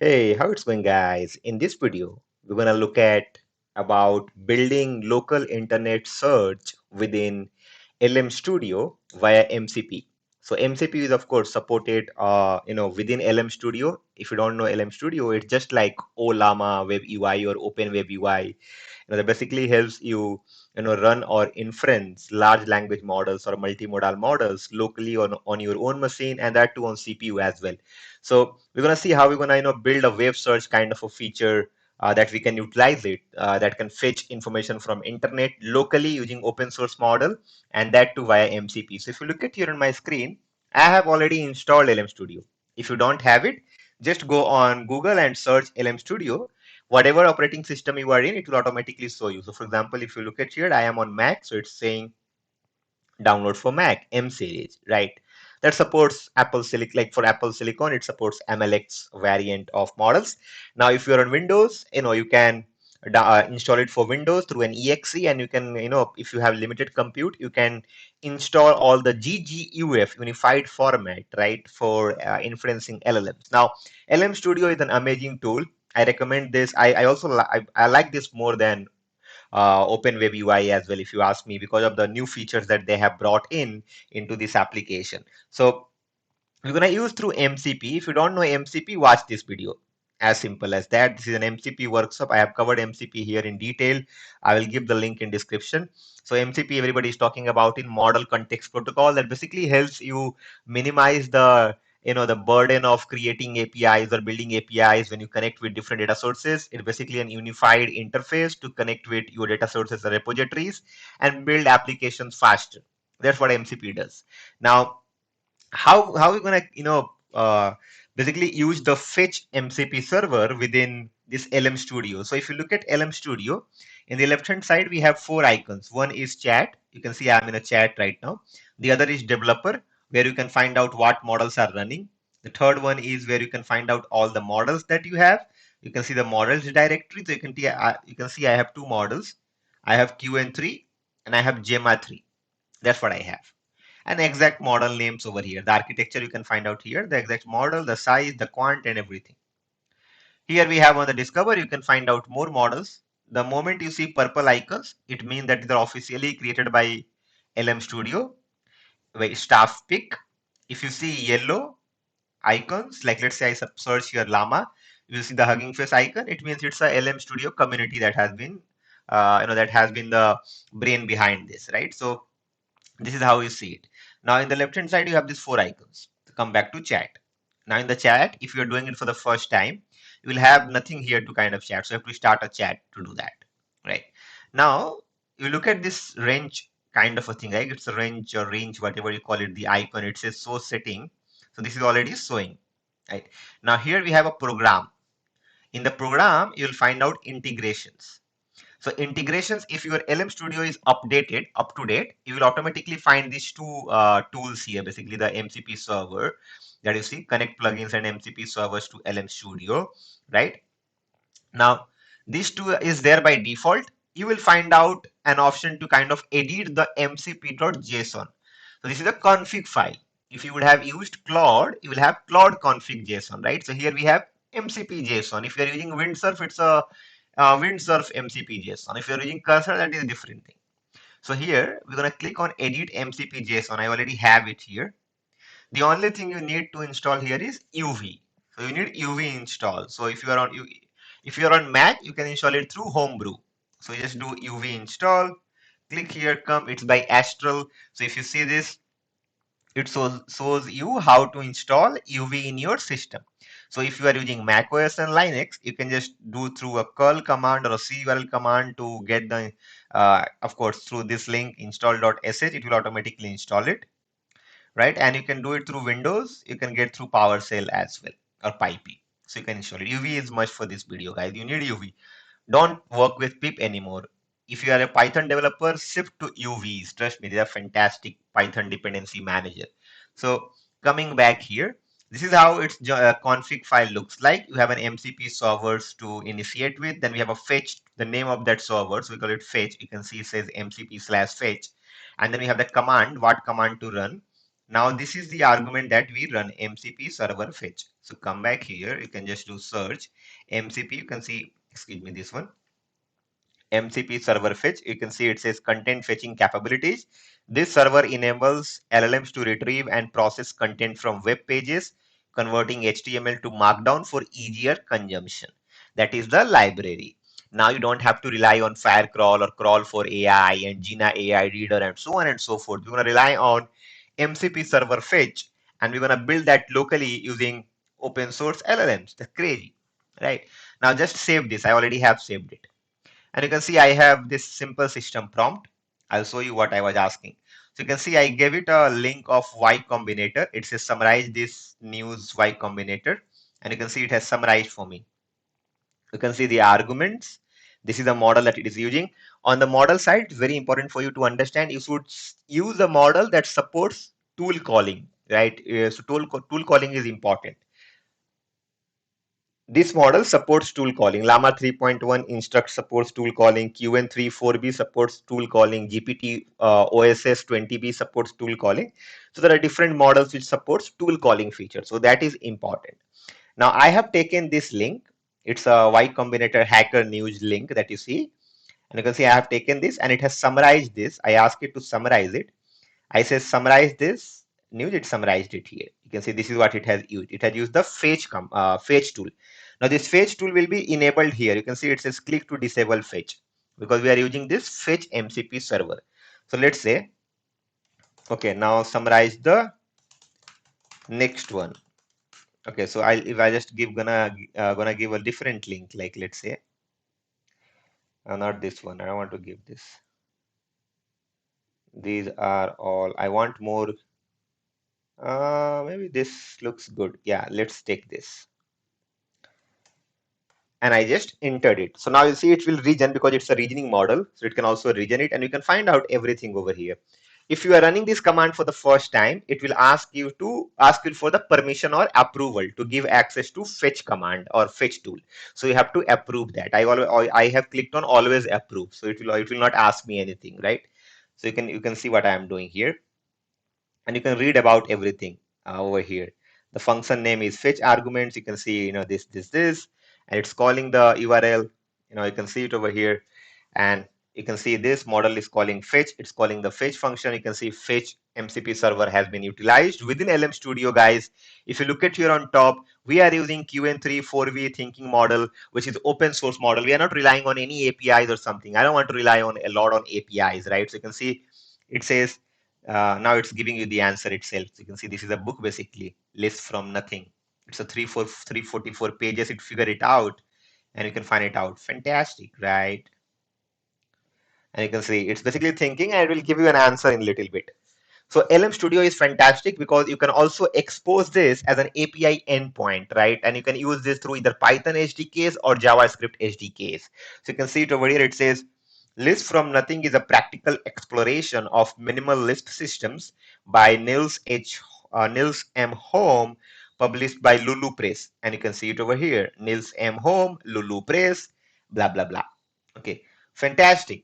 Hey, how it's going, guys? In this video, we're gonna look at about building local internet search within LM Studio via MCP. So MCP is of course supported, within LM Studio. If you don't know LM Studio, it's just like Llama Web UI or Open Web UI. That basically helps you, run or inference large language models or multimodal models locally on your own machine, and that too on CPU as well. So we're gonna see how we're gonna, build a web search kind of a feature that we can utilize it, that can fetch information from internet locally using open source model, and that too via MCP. So if you look at here on my screen, I have already installed LM Studio. If you don't have it, just go on Google and search LM Studio. Whatever operating system you are in, it will automatically show you. So for example, if you look at here, I am on Mac, so it's saying download for Mac M series, right? That supports Apple Silicon. Like for Apple Silicon, it supports MLX variant of models. Now if you're on Windows, you can install it for Windows through an exe, and you can, if you have limited compute, you can install all the gguf unified format, right, for inferencing LLMs. Now LM Studio is an amazing tool. I recommend this. I also I like this more than Open Web UI as well, if you ask me, because of the new features that they have brought in into this application. So we're gonna use through MCP. If you don't know MCP, watch this video. As simple as that. This is an MCP workshop. I have covered MCP here in detail. I will give the link in description. So MCP, everybody is talking about in model context protocol that basically helps you minimize the burden of creating APIs or building APIs when you connect with different data sources. It's basically an unified interface to connect with your data sources or repositories and build applications faster. That's what MCP does. Now, how we gonna basically use the fetch MCP server within this LM Studio. So if you look at LM Studio, in the left hand side we have four icons. One is chat. You can see I'm in a chat right now. The other is developer, where you can find out what models are running. The third one is where you can find out all the models that you have. You can see the models directory. So you can see I have two models. I have QN3 and I have Gemma 3. That's what I have. And exact model names over here. The architecture you can find out here, the exact model, the size, the quant, and everything. Here we have on the discover, you can find out more models. The moment you see purple icons, it means that they're officially created by LM Studio, by staff pick. If you see yellow icons, like let's say I search here Llama, you will see the hugging face icon. It means it's a LM Studio community that has been, that has been the brain behind this, right? So this is how you see it. Now in the left hand side, you have these four icons. Come back to chat. Now in the chat, if you're doing it for the first time, you will have nothing here to kind of chat. So you have to start a chat to do that, right? Now you look at this range kind of a thing, right? It's a range, whatever you call it, the icon, it says source setting. So this is already showing, right? Now here we have a program. In the program, you'll find out integrations. So integrations, if your LM Studio is updated, up to date, you will automatically find these two tools here, basically the MCP server that you see, connect plugins and MCP servers to LM Studio, right? Now, these two is there by default. You will find out an option to kind of edit the mcp.json. So this is a config file. If you would have used Claude, you will have Claude config JSON, right? So here we have MCP JSON. If you are using Windsurf, it's a Windsurf MCP JSON. If you're using Cursor, that is a different thing. So here we're gonna click on edit MCP JSON. I already have it here. The only thing you need to install here is UV. So you need UV install. So if you are on Mac, you can install it through Homebrew. So you just do UV install. Click here, come. It's by Astral. So if you see this, it shows you how to install UV in your system. So if you are using Mac OS and Linux, you can just do through a curl command or a curl command to get the, of course, through this link install.sh, it will automatically install it, right? And you can do it through Windows. You can get through PowerShell as well, or PyP. So you can install it. UV is much for this video, guys. You need UV. Don't work with pip anymore. If you are a Python developer, shift to UVs. Trust me, they are fantastic Python dependency manager. So coming back here, this is how its config file looks like. You have an MCP servers to initiate with. Then we have a fetch, the name of that server. So we call it fetch. You can see it says MCP/fetch. And then we have the command, what command to run. Now this is the argument that we run MCP server fetch. So come back here, you can just do search MCP, you can see, excuse me, this one, MCP server fetch. You can see it says content fetching capabilities. This server enables LLMs to retrieve and process content from web pages, converting HTML to Markdown for easier consumption. That is the library. Now you don't have to rely on Firecrawl or Crawl for AI and Gina AI Reader and so on and so forth. We're going to rely on MCP server fetch, and we're going to build that locally using open source LLMs. That's crazy, right? Now just save this. I already have saved it. And you can see I have this simple system prompt. I'll show you what I was asking. So you can see I gave it a link of Y Combinator. It says summarize this news Y Combinator. And you can see it has summarized for me. You can see the arguments. This is the model that it is using. On the model side, it's very important for you to understand you should use a model that supports tool calling, right? So tool calling is important. This model supports tool calling. Llama 3.1 instruct supports tool calling. QN34B supports tool calling. GPT OSS 20B supports tool calling. So there are different models which supports tool calling features. So that is important. Now I have taken this link. It's a Y Combinator hacker news link that you see. And you can see I have taken this and it has summarized this. I ask it to summarize it. I say summarize this news, it summarized it here. You can see this is what it has used. It has used the fetch tool. Now this fetch tool will be enabled here. You can see it says click to disable fetch because we are using this fetch MCP server. So let's say, okay, now summarize the next one. Okay, so if I just gonna give a different link, like let's say, not this one. I don't want to give this. These are all. I want more. Maybe this looks good. Yeah, let's take this. And I just entered it. So now you see it will regen because it's a regioning model. So it can also regen it and you can find out everything over here. If you are running this command for the first time, it will ask you for the permission or approval to give access to fetch command or fetch tool. So you have to approve that. I have clicked on always approve. So it will not ask me anything, right? So you can see what I am doing here and you can read about everything over here. The function name is fetch arguments. You can see, this, and it's calling the URL. You can see it over here, and you can see this model is calling fetch. It's calling the fetch function. You can see fetch MCP server has been utilized within LM Studio, guys. If you look at here on top, we are using QN34V thinking model, which is open source model. We are not relying on any APIs or something. I don't want to rely on a lot on APIs, right? So you can see it says now it's giving you the answer itself. So you can see this is a book basically, list from nothing. It's a 344 pages. It figure it out and you can find it out. Fantastic, right? And you can see it's basically thinking and it will give you an answer in a little bit. So LM Studio is fantastic because you can also expose this as an API endpoint, right? And you can use this through either Python SDKs or JavaScript SDKs. So you can see it over here. It says List from Nothing is a practical exploration of minimal Lisp systems by Nils M. Home, published by Lulu Press. And you can see it over here. Nils M. Home, Lulu Press, blah, blah, blah. Okay, fantastic.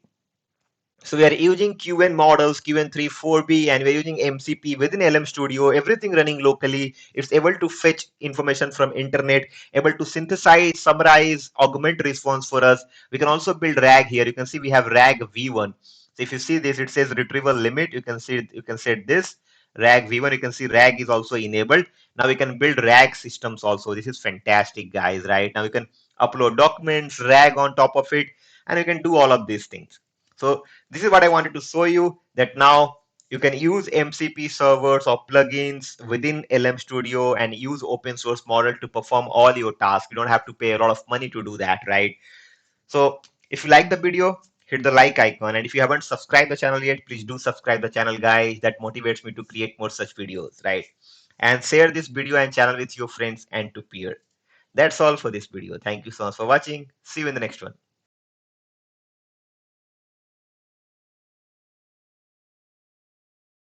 So we are using QN models, QN34B, and we're using MCP within LM Studio, everything running locally. It's able to fetch information from internet, able to synthesize, summarize, augment response for us. We can also build RAG here. You can see we have RAG V1. So if you see this, it says retrieval limit. You can set this RAG V1. You can see RAG is also enabled. Now we can build RAG systems also. This is fantastic, guys, right? Now we can upload documents, RAG on top of it, and you can do all of these things. So this is what I wanted to show you, that now you can use MCP servers or plugins within LM Studio and use open source model to perform all your tasks. You don't have to pay a lot of money to do that, right? So if you like the video, hit the like icon. And if you haven't subscribed the channel yet, please do subscribe the channel, guys. That motivates me to create more such videos, right? And share this video and channel with your friends and to peer. That's all for this video. Thank you so much for watching. See you in the next one.